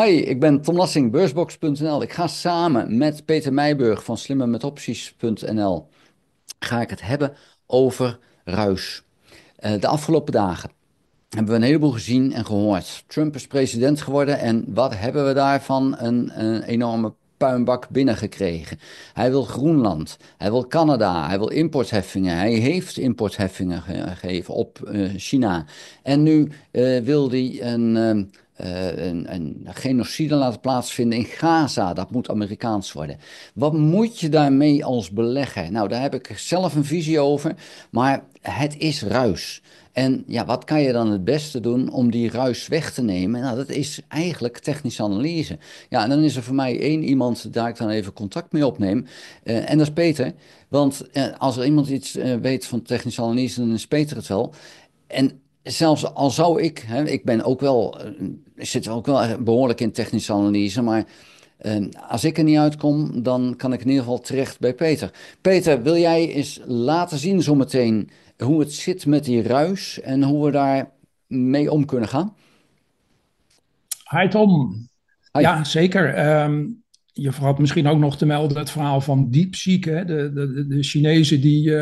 Hi, ik ben Tom Lassing, beursbox.nl. Ik ga samen met Peter Meijburg van slimmermetopties.nl ga ik het hebben over ruis. De afgelopen dagen hebben we een heleboel gezien en gehoord. Trump is president geworden en wat hebben we daarvan? Een enorme puinbak binnengekregen. Hij wil Groenland, hij wil Canada, hij wil importheffingen. Hij heeft importheffingen gegeven op China. En nu wil hij een genocide laten plaatsvinden in Gaza. Dat moet Amerikaans worden. Wat moet je daarmee als belegger? Nou, daar heb ik zelf een visie over, maar het is ruis. En ja, wat kan je dan het beste doen om die ruis weg te nemen? Nou, dat is eigenlijk technische analyse. Ja, en dan is er voor mij één iemand daar ik dan even contact mee opneem. En dat is Peter. Want als er iemand iets weet van technische analyse, dan is Peter het wel. En zelfs al zou ik, hè, ik ben ook wel, ik zit ook wel behoorlijk in technische analyse, maar als ik er niet uitkom, dan kan ik in ieder geval terecht bij Peter. Peter, wil jij eens laten zien zometeen hoe het zit met die ruis en hoe we daar mee om kunnen gaan? Hi Tom. Hi. Ja, zeker. Je had misschien ook nog te melden het verhaal van DeepSeek. Hè? De Chinezen die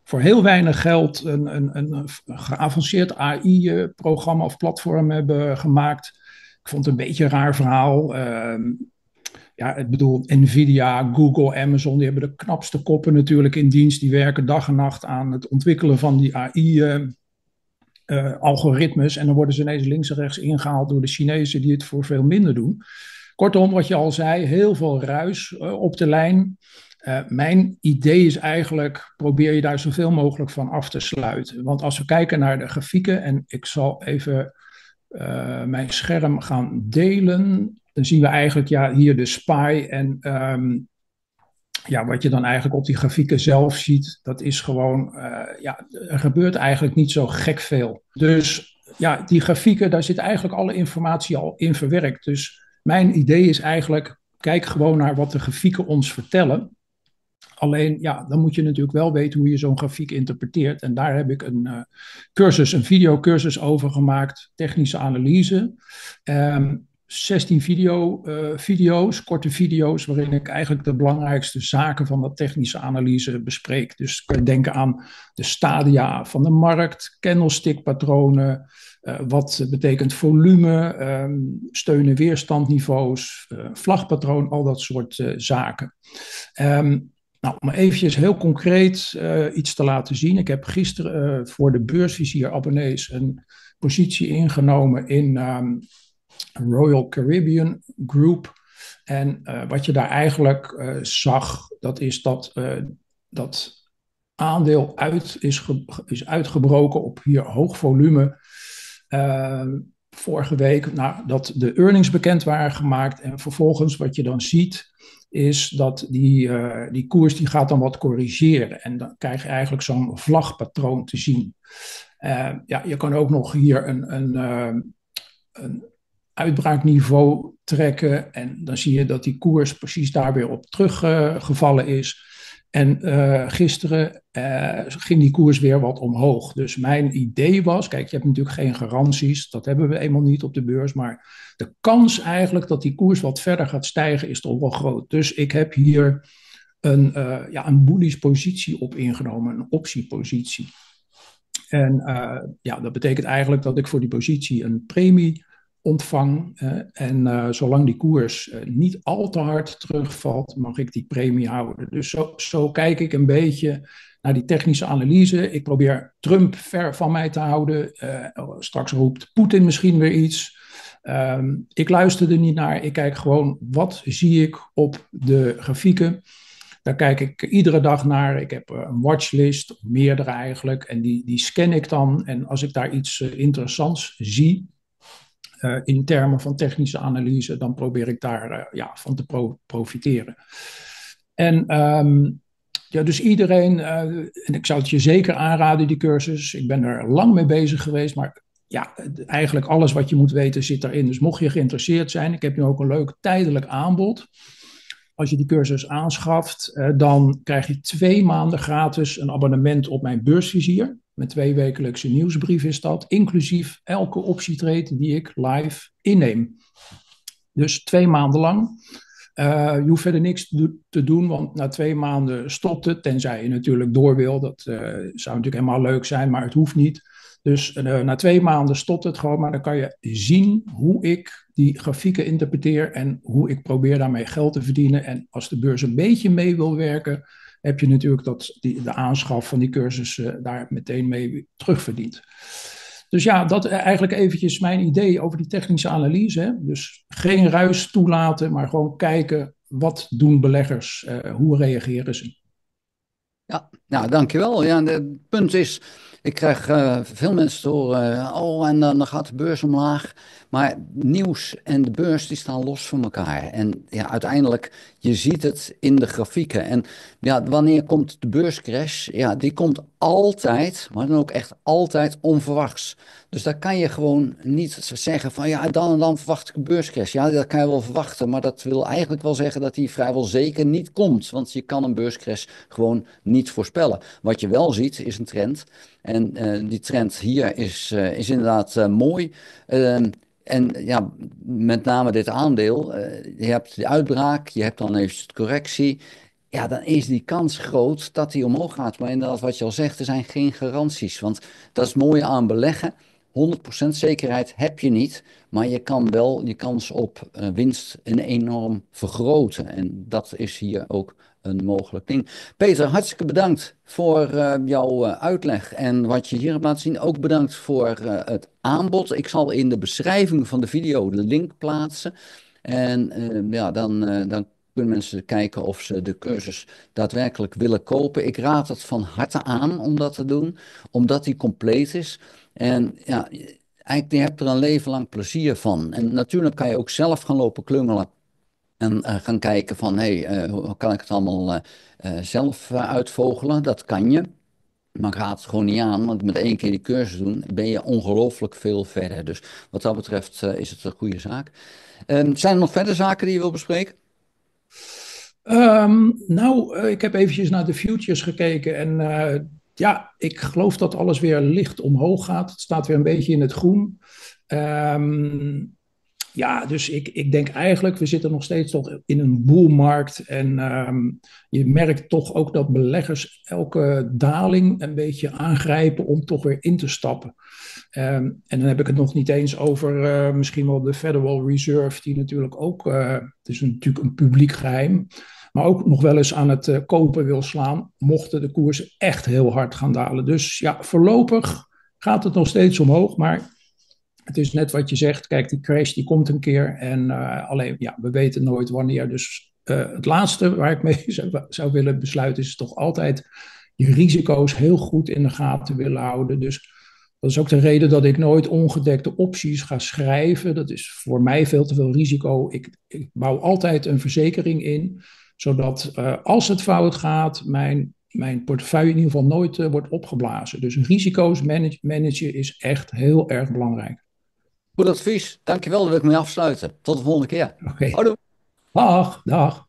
voor heel weinig geld een geavanceerd AI-programma of platform hebben gemaakt. Ik vond het een beetje een raar verhaal. Ja, ik bedoel, Nvidia, Google, Amazon, die hebben de knapste koppen natuurlijk in dienst. Die werken dag en nacht aan het ontwikkelen van die AI algoritmes. En dan worden ze ineens links en rechts ingehaald door de Chinezen die het voor veel minder doen. Kortom, wat je al zei, heel veel ruis op de lijn. Mijn idee is eigenlijk, probeer je daar zoveel mogelijk van af te sluiten. Want als we kijken naar de grafieken, en ik zal even mijn scherm gaan delen, dan zien we eigenlijk ja, hier de SPY en ja, wat je dan eigenlijk op die grafieken zelf ziet, dat is gewoon, ja, er gebeurt eigenlijk niet zo gek veel. Dus ja, die grafieken, daar zit eigenlijk alle informatie al in verwerkt. Dus mijn idee is eigenlijk, kijk gewoon naar wat de grafieken ons vertellen. Alleen, ja, dan moet je natuurlijk wel weten hoe je zo'n grafiek interpreteert. En daar heb ik een videocursus over gemaakt, technische analyse. 16 video's, korte video's, waarin ik eigenlijk de belangrijkste zaken van dat technische analyse bespreek. Dus kun je denken aan de stadia van de markt, candlestickpatronen, wat betekent volume, steun- en weerstandniveaus, vlagpatroon, al dat soort zaken. Nou, om eventjes heel concreet iets te laten zien. Ik heb gisteren voor de beursvizier abonnees een positie ingenomen in Royal Caribbean Group. En wat je daar eigenlijk zag, dat is dat aandeel is uitgebroken op hier hoog volume. Vorige week dat de earnings bekend waren gemaakt. En vervolgens wat je dan ziet, is dat die koers die gaat dan wat corrigeren. En dan krijg je eigenlijk zo'n vlagpatroon te zien. Ja, je kan ook nog hier een uitbraakniveau trekken. En dan zie je dat die koers precies daar weer op teruggevallen is. En gisteren ging die koers weer wat omhoog. Dus mijn idee was, kijk, je hebt natuurlijk geen garanties. Dat hebben we eenmaal niet op de beurs. Maar de kans eigenlijk dat die koers wat verder gaat stijgen is toch wel groot. Dus ik heb hier een bullish positie op ingenomen. Een optiepositie. En ja, dat betekent eigenlijk dat ik voor die positie een premie ontvang. En zolang die koers niet al te hard terugvalt, mag ik die premie houden. Dus zo kijk ik een beetje naar die technische analyse. Ik probeer Trump ver van mij te houden. Straks roept Poetin misschien weer iets. Ik luister er niet naar. Ik kijk gewoon, wat zie ik op de grafieken. Daar kijk ik iedere dag naar. Ik heb een watchlist, meerdere eigenlijk. En die scan ik dan. En als ik daar iets interessants zie, in termen van technische analyse, dan probeer ik daar van te profiteren. En ja, dus iedereen, en ik zou het je zeker aanraden, die cursus. Ik ben er lang mee bezig geweest, maar ja, eigenlijk alles wat je moet weten zit erin. Dus mocht je geïnteresseerd zijn, ik heb nu ook een leuk tijdelijk aanbod. Als je die cursus aanschaft, dan krijg je 2 maanden gratis een abonnement op mijn beursvizier. Met 2 wekelijkse nieuwsbrief is dat, inclusief elke optietrade die ik live inneem. Dus 2 maanden lang. Je hoeft verder niks te doen, want na 2 maanden stopt het. Tenzij je natuurlijk door wil. Dat zou natuurlijk helemaal leuk zijn, maar het hoeft niet. Dus na 2 maanden stopt het gewoon. Maar dan kan je zien hoe ik die grafieken interpreteer en hoe ik probeer daarmee geld te verdienen. En als de beurs een beetje mee wil werken, heb je natuurlijk de aanschaf van die cursus daar meteen mee terugverdiend. Dus ja, dat eigenlijk eventjes mijn idee over die technische analyse. Hè. Dus geen ruis toelaten, maar gewoon kijken wat doen beleggers, hoe reageren ze. Ja, nou, dankjewel. Ja, het punt is, ik krijg veel mensen te horen, oh, en dan gaat de beurs omlaag. Maar nieuws en de beurs die staan los van elkaar. En ja, uiteindelijk, je ziet het in de grafieken. En ja, wanneer komt de beurscrash? Ja, die komt altijd, maar dan ook echt altijd onverwachts. Dus daar kan je gewoon niet zeggen van ja, dan en dan verwacht ik een beurscrash. Ja, dat kan je wel verwachten, maar dat wil eigenlijk wel zeggen dat die vrijwel zeker niet komt. Want je kan een beurscrash gewoon niet voorspellen. Wat je wel ziet is een trend. En die trend hier is inderdaad mooi. En ja, met name dit aandeel. Je hebt de uitbraak, je hebt dan even de correctie. Ja, dan is die kans groot dat die omhoog gaat. Maar inderdaad, wat je al zegt, er zijn geen garanties. Want dat is het mooie aan beleggen. 100% zekerheid heb je niet, maar je kan wel je kans op winst enorm vergroten. En dat is hier ook een mogelijk ding. Peter, hartstikke bedankt voor jouw uitleg en wat je hier hebt laten zien. Ook bedankt voor het aanbod. Ik zal in de beschrijving van de video de link plaatsen. En ja, dan kunnen mensen kijken of ze de cursus daadwerkelijk willen kopen. Ik raad het van harte aan om dat te doen, omdat die compleet is. En ja, eigenlijk je hebt er een leven lang plezier van. En natuurlijk kan je ook zelf gaan lopen klungelen en gaan kijken van, hoe kan ik het allemaal zelf uitvogelen? Dat kan je. Maar ik raad het gewoon niet aan, want met 1 keer die cursus doen ben je ongelooflijk veel verder. Dus wat dat betreft is het een goede zaak. Zijn er nog verder zaken die je wil bespreken? Nou, ik heb eventjes naar de futures gekeken en ja, ik geloof dat alles weer licht omhoog gaat. Het staat weer een beetje in het groen. Ehm, ja, dus ik denk eigenlijk, we zitten nog steeds toch in een boelmarkt. En je merkt toch ook dat beleggers elke daling een beetje aangrijpen om toch weer in te stappen. En dan heb ik het nog niet eens over misschien wel de Federal Reserve, die natuurlijk ook, het is natuurlijk een publiek geheim, maar ook nog wel eens aan het kopen wil slaan, mochten de koersen echt heel hard gaan dalen. Dus ja, voorlopig gaat het nog steeds omhoog, maar het is net wat je zegt. Kijk, die crash die komt een keer. En alleen, ja, we weten nooit wanneer. Dus het laatste waar ik mee zou willen besluiten is toch altijd je risico's heel goed in de gaten willen houden. Dus dat is ook de reden dat ik nooit ongedekte opties ga schrijven. Dat is voor mij veel te veel risico. Ik bouw altijd een verzekering in, zodat als het fout gaat, mijn portefeuille in ieder geval nooit wordt opgeblazen. Dus risico's managen is echt heel erg belangrijk. Goed advies. Dankjewel, daar wil ik mee afsluiten. Tot de volgende keer. Oké. Houdoe. Dag, dag.